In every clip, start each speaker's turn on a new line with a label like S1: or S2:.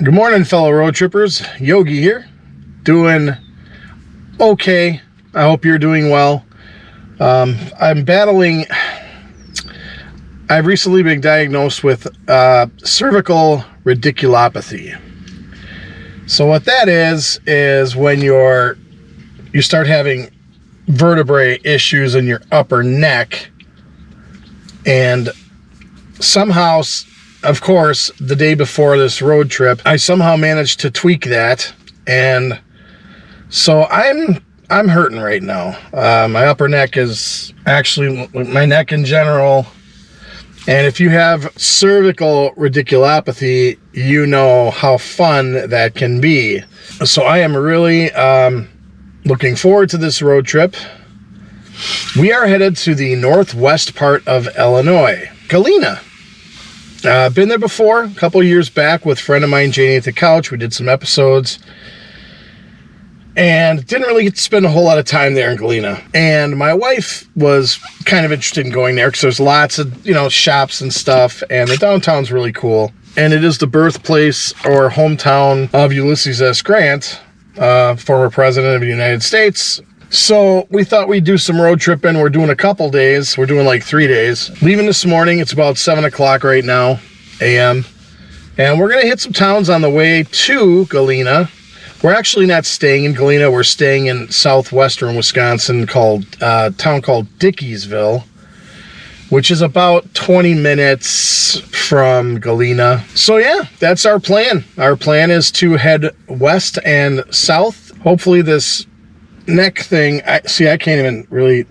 S1: Good morning, fellow road trippers. Yogi here, doing okay. I hope you're doing well. I've recently been diagnosed with cervical radiculopathy. So what that is when you start having vertebrae issues in your upper neck, and somehow, of course, the day before this road trip, I somehow managed to tweak that, and so I'm hurting right now. My upper neck is actually my neck in general, and if you have cervical radiculopathy, you know how fun that can be. So I am really looking forward to this road trip. We are headed to the northwest part of Illinois, Galena. Been there before, a couple years back with a friend of mine, Janie at the Couch. We did some episodes and didn't really get to spend a whole lot of time there in Galena. And my wife was kind of interested in going there because there's lots of, shops and stuff, and the downtown's really cool. And it is the birthplace or hometown of Ulysses S. Grant, former president of the United States. So we thought we'd do some road tripping. We're doing a couple days. We're doing like 3 days. Leaving this morning. It's about 7 o'clock right now, a.m. And we're going to hit some towns on the way to Galena. We're actually not staying in Galena. We're staying in southwestern Wisconsin, town called Dickiesville, which is about 20 minutes from Galena. So yeah, that's our plan. Our plan is to head west and south. Hopefully this neck thing, I can't even really,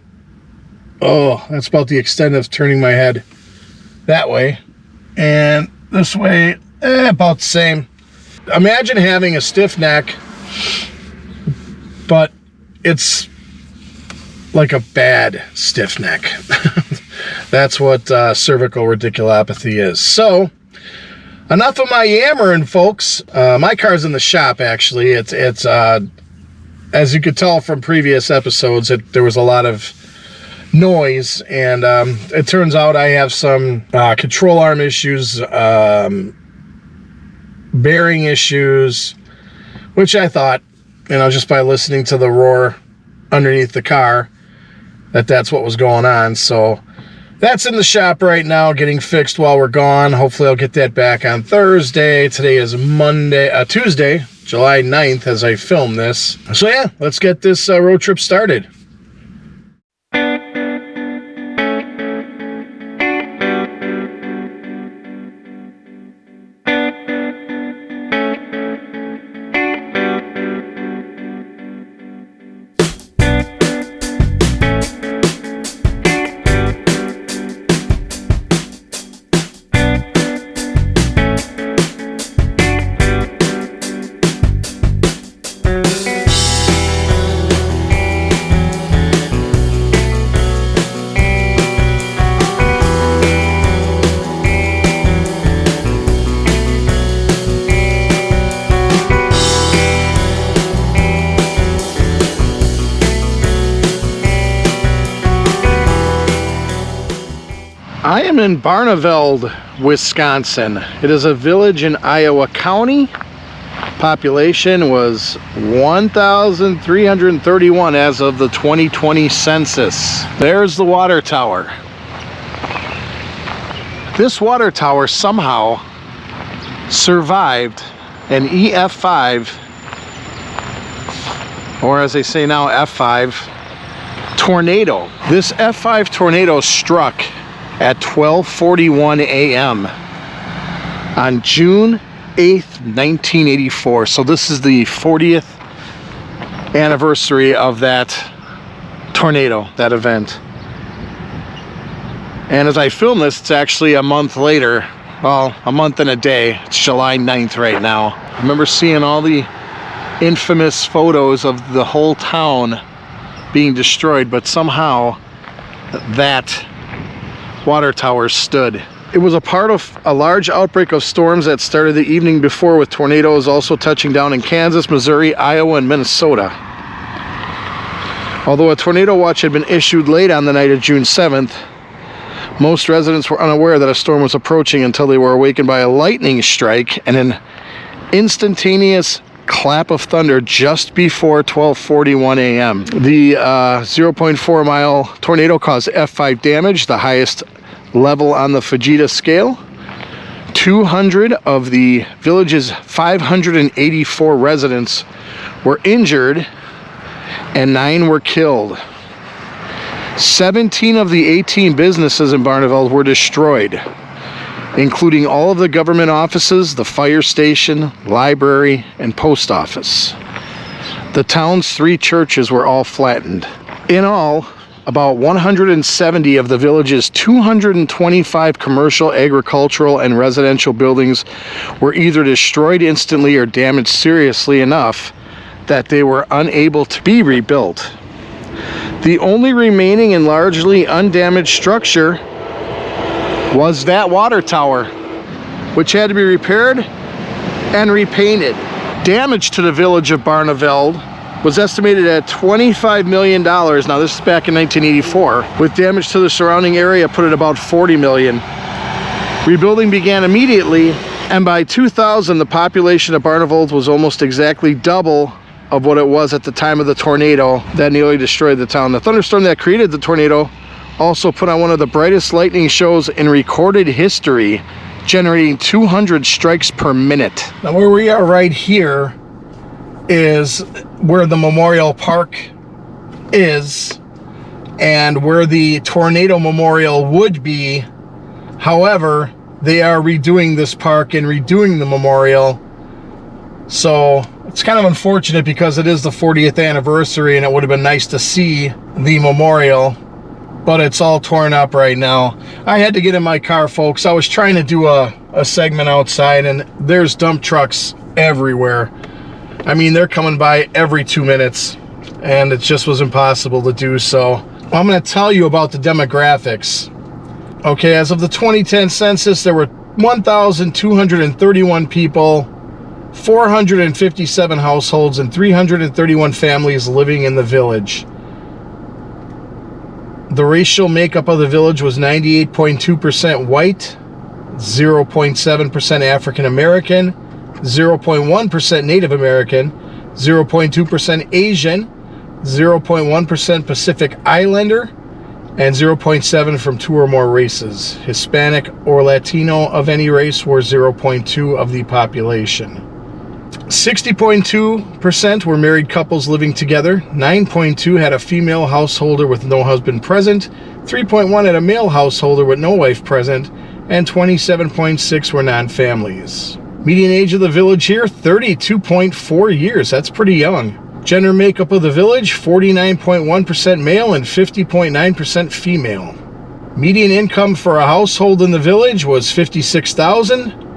S1: that's about the extent of turning my head that way. And this way, about the same. Imagine having a stiff neck, but it's like a bad stiff neck. That's what cervical radiculopathy is. So, enough of my yammering, folks. My car's in the shop, actually. It's as you could tell from previous episodes, there was a lot of noise, and it turns out I have some control arm issues, bearing issues, which I thought, just by listening to the roar underneath the car, that's what was going on. So that's in the shop right now, getting fixed while we're gone. Hopefully I'll get that back on Thursday. Today is Tuesday, July 9th as I film this. So yeah, let's get this road trip started. I am in Barneveld, Wisconsin. It is a village in Iowa County. Population was 1,331 as of the 2020 census. There's the water tower. This water tower somehow survived an EF5, or as they say now, F5 tornado. This F5 tornado struck at 12:41 a.m. on June 8th, 1984. So this is the 40th anniversary of that tornado, that event. And as I film this, it's actually a month later. Well, a month and a day. It's July 9th right now. I remember seeing all the infamous photos of the whole town being destroyed, but somehow that water tower stood. It was a part of a large outbreak of storms that started the evening before, with tornadoes also touching down in Kansas, Missouri, Iowa, and Minnesota. Although a tornado watch had been issued late on the night of June 7th, most residents were unaware that a storm was approaching until they were awakened by a lightning strike and an instantaneous clap of thunder just before 12:41 a.m. The 0.4 mile tornado caused F5 damage, the highest level on the Fujita scale. 200 of the village's 584 residents were injured and 9 were killed. 17 of the 18 businesses in Barneveld were destroyed, including all of the government offices, the fire station, library, and post office. The town's 3 churches were all flattened. In all, about 170 of the village's 225 commercial, agricultural, and residential buildings were either destroyed instantly or damaged seriously enough that they were unable to be rebuilt. The only remaining and largely undamaged structure was that water tower, which had to be repaired and repainted. Damage to the village of Barneveld was estimated at $25 million. Now this is back in 1984, with damage to the surrounding area put at about $40 million. Rebuilding began immediately, and by 2000 the population of Barneveld was almost exactly double of what it was at the time of the tornado that nearly destroyed the town. The thunderstorm that created the tornado also put on one of the brightest lightning shows in recorded history, generating 200 strikes per minute. Now where we are right here is where the Memorial Park is and where the tornado memorial would be. However, they are redoing this park and redoing the memorial. So it's kind of unfortunate because it is the 40th anniversary and it would have been nice to see the memorial, but it's all torn up right now. I had to get in my car, folks. I was trying to do a segment outside and there's dump trucks everywhere. I mean, they're coming by every 2 minutes and it just was impossible to do so. I'm going to tell you about the demographics. Okay, as of the 2010 census, there were 1,231 people, 457 households, and 331 families living in the village. The racial makeup of the village was 98.2% white, 0.7% African American, 0.1% Native American, 0.2% Asian, 0.1% Pacific Islander, and 0.7% from 2 or more races. Hispanic or Latino of any race were 0.2% of the population. 60.2% were married couples living together. 9.2% had a female householder with no husband present. 3.1% had a male householder with no wife present. And 27.6% were non-families. Median age of the village here, 32.4 years. That's pretty young. Gender makeup of the village, 49.1% male and 50.9% female. Median income for a household in the village was $56,000.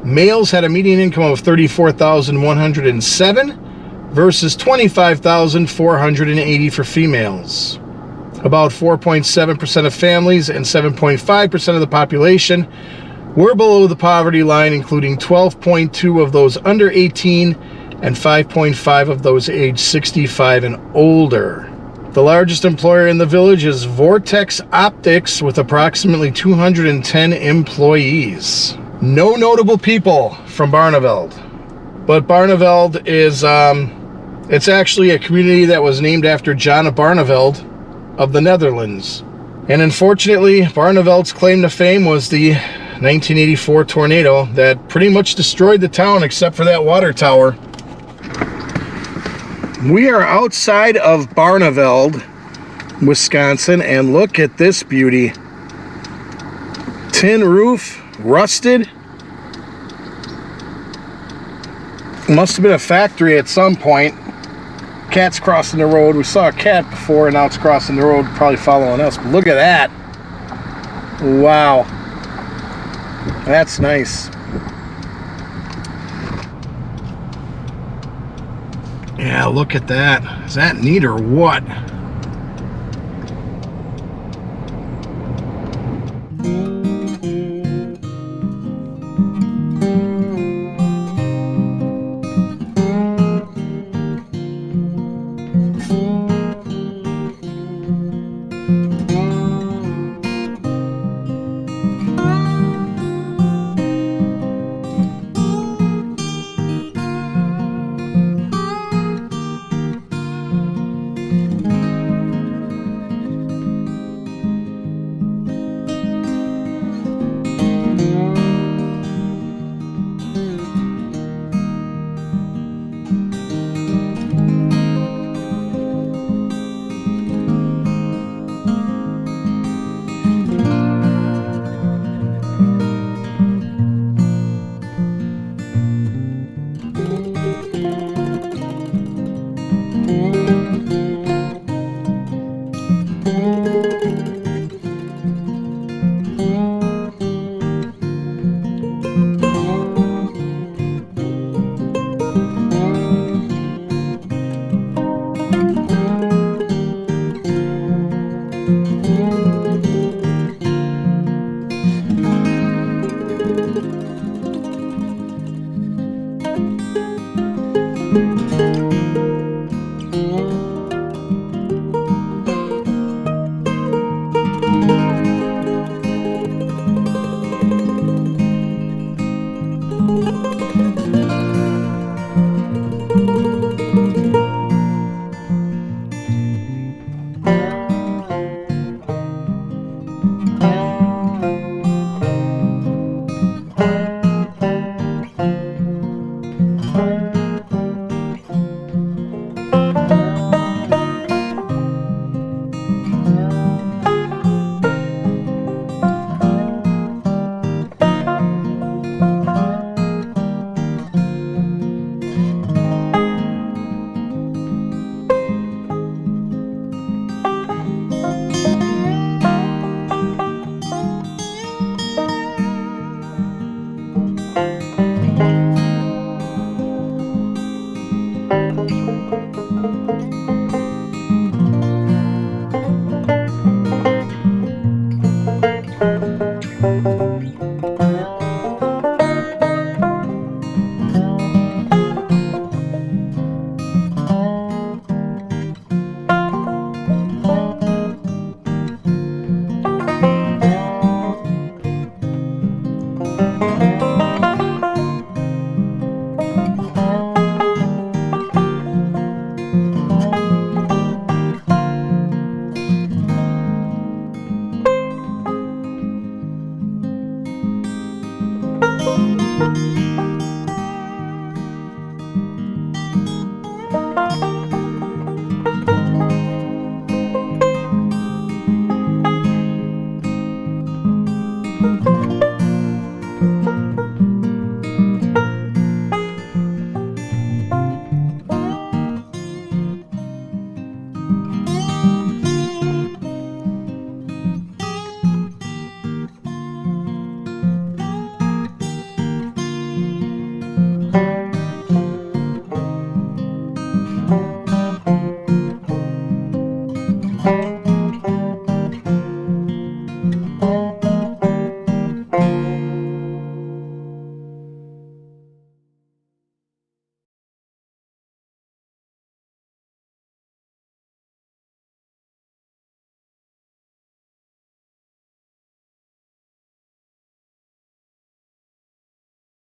S1: Males had a median income of $34,107 versus $25,480 for females. About 4.7% of families and 7.5% of the population were below the poverty line, including 12.2% of those under 18 and 5.5% of those aged 65 and older. The largest employer in the village is Vortex Optics with approximately 210 employees. No notable people from Barneveld, but Barneveld is, it's actually a community that was named after John of Barneveld of the Netherlands. And unfortunately, Barneveld's claim to fame was the 1984 tornado that pretty much destroyed the town except for that water tower. We are outside of Barneveld, Wisconsin, and look at this beauty. Tin roof, rusted. Must have been a factory at some point. Cat's crossing the road. We saw a cat before and now it's crossing the road, probably following us. But look at that. Wow. That's nice. Yeah, look at that. Is that neat or what?